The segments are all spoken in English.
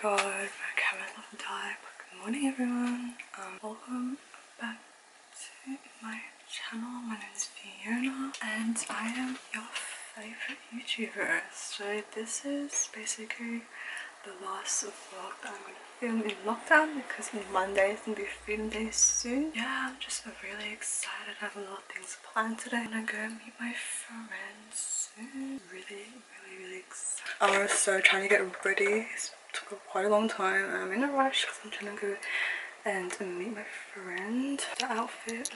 god, my camera's not died. Good morning everyone. Welcome back to my channel. My name is Vionna and I am your favorite YouTuber. So this is basically the last vlog that I'm gonna film in lockdown because Monday is gonna be film day soon. Yeah, I'm just really excited. I have a lot of things planned today. I'm gonna go meet my friends soon. Really excited. I was so trying to get ready. It took quite a long time. I'm in a rush because I'm trying to go and meet my friend. The outfit.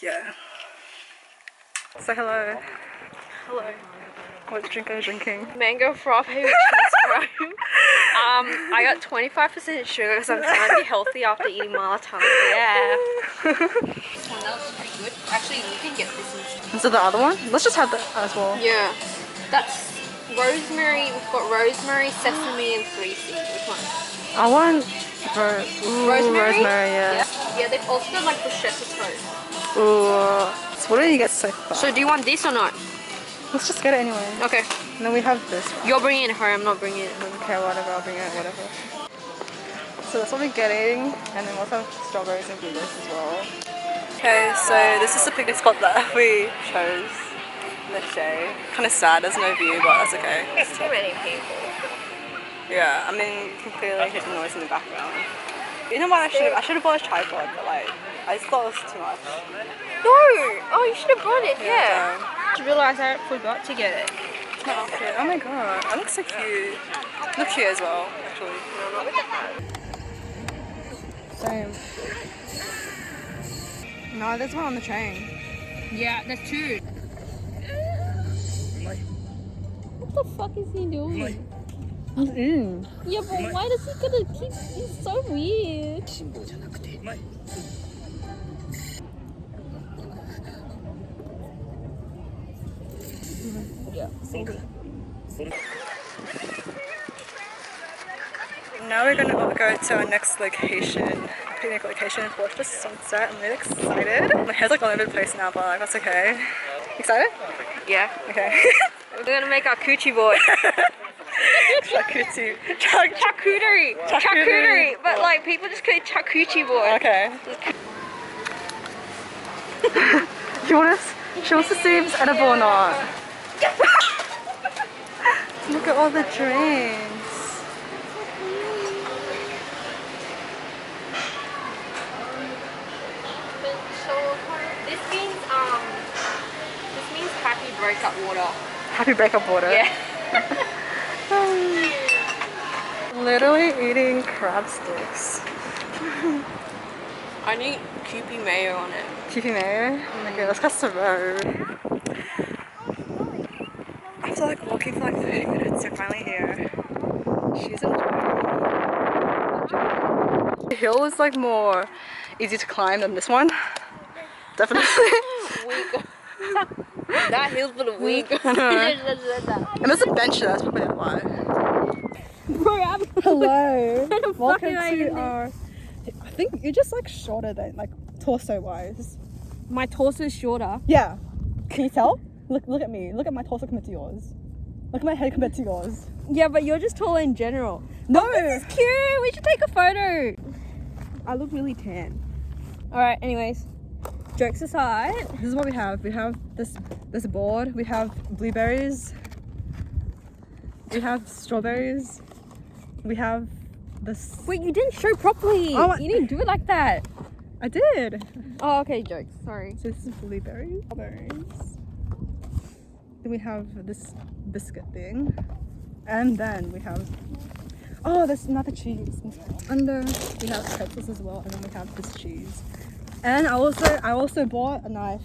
Yeah. Say hello. Hello. What drink are you drinking? Mango frappe with cheese foam. I got 25% sugar because I'm trying to be healthy after eating malatang. Yeah. This one, that looks pretty good. Actually, you can get this instead. Is it the other one? Let's just have that as well. Yeah. That's rosemary. We've got rosemary, sesame, and 3C. Which one? I want rosemary, yeah. Yeah, they've also got like bruschetta toast. Ooh. So what do you get so far? So do you want this or not? Let's just get it anyway. Okay. And then we have this. You're bringing it home, I'm not bringing it home. Okay, whatever, I'll bring it, whatever. So that's what we're getting. And then we also have strawberries and blueberries as well. Okay, so this is the picnic spot that we chose this day. Kind of sad, there's no view, but that's okay. There's too many people. Yeah, I mean, you can clearly hear the noise in the background. You know what, I should have bought a tripod, but like, I just thought it was too much. No! Oh, you should have brought it, yeah. I just realised I forgot to get it. It's my outfit. Oh my god, I look so cute. You look cute as well, actually. Same. No, there's one on the train. Yeah, there's two. What the fuck is he doing? Yeah, but why does he gotta keep... He's so weird. Now we're gonna go to our next location, picnic location, and watch the sunset. I'm really excited. My hair's like all over the place now, but like, that's okay. Excited? Yeah. Okay. We're gonna make our coochie boy. Charcuterie. But like people just call it charcuterie boy. Okay. She wants to see if it's edible or not. Look at all the drinks. So this means happy breakup water. Happy breakup water. Yeah. Literally eating crab sticks. I need Kewpie mayo on it. Kewpie mayo? Okay, let's cross the road. After like walking for like 30 minutes, we're finally here. She's enjoying. The hill is like more easy to climb than this one. Definitely. That hill's for the weak. I know. And there's a bench there, that's probably why. Bro, hello. Welcome to our... I think you're just like shorter than, like torso wise. My torso is shorter. Yeah. Can you tell? Look at me. Look at my torso compared to yours. Look at my head compared to yours. Yeah, but you're just taller in general. No! Oh, this is cute! We should take a photo! I look really tan. Alright, anyways. Jokes aside. This is what we have. We have this board. We have blueberries. We have strawberries. We have this... Wait, you didn't show properly! Oh, you didn't do it like that! I did! Oh, okay, jokes. Sorry. So this is blueberries. Strawberries. Then we have this biscuit thing. And then we have... Oh, there's another cheese. Under we have pretzels as well, and then we have this cheese. And I also bought a knife.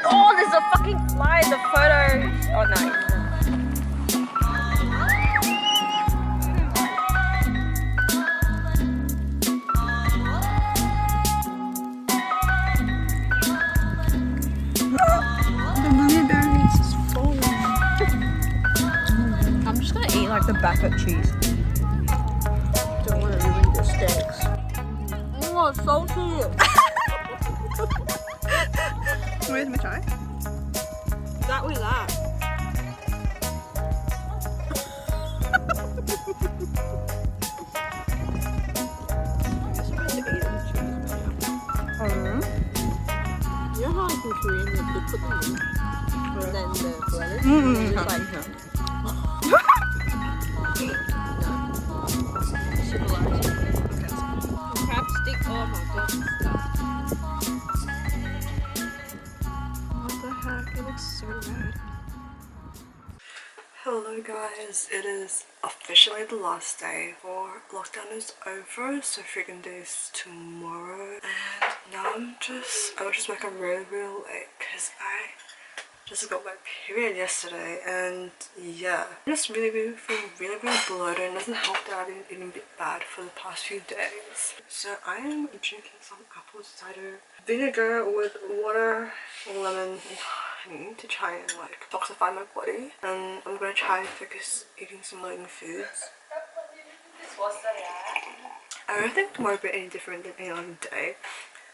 Oh, there's a fucking fly in the photo! Oh, no. The blueberries is falling. like the batter cheese. Don't want to ruin the steaks. Oh, it's salty. Where's my try? That we like. You know how like in Korean they put them in and then the lettuce Mm-hmm. just like civilized. Crab stick, oh my god, What the heck? It looks so red. Hello guys, it is officially the last day for lockdown is over, so freaking days tomorrow, and now I was just waking really late because I just got my period yesterday, and yeah, I just really feel really bloated, and it doesn't help that I've been eating a bit bad for the past few days. So I am drinking some apple cider vinegar with water, lemon, and honey to try and like detoxify my body, and I'm gonna try and focus eating some lean foods. I don't think tomorrow will be any different than any other day.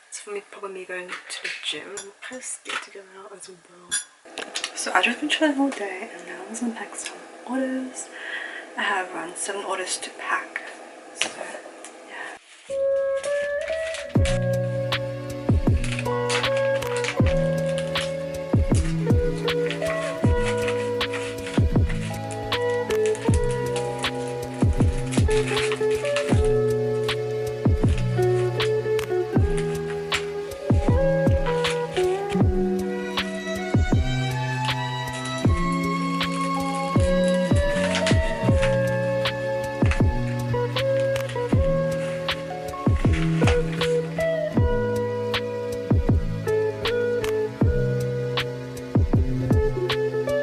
It's for me, probably me going to the gym. I'm kind of scared to go out as well. So I've just been chilling all day, and now I'm just gonna pack some orders. I have around 7 orders to pack. So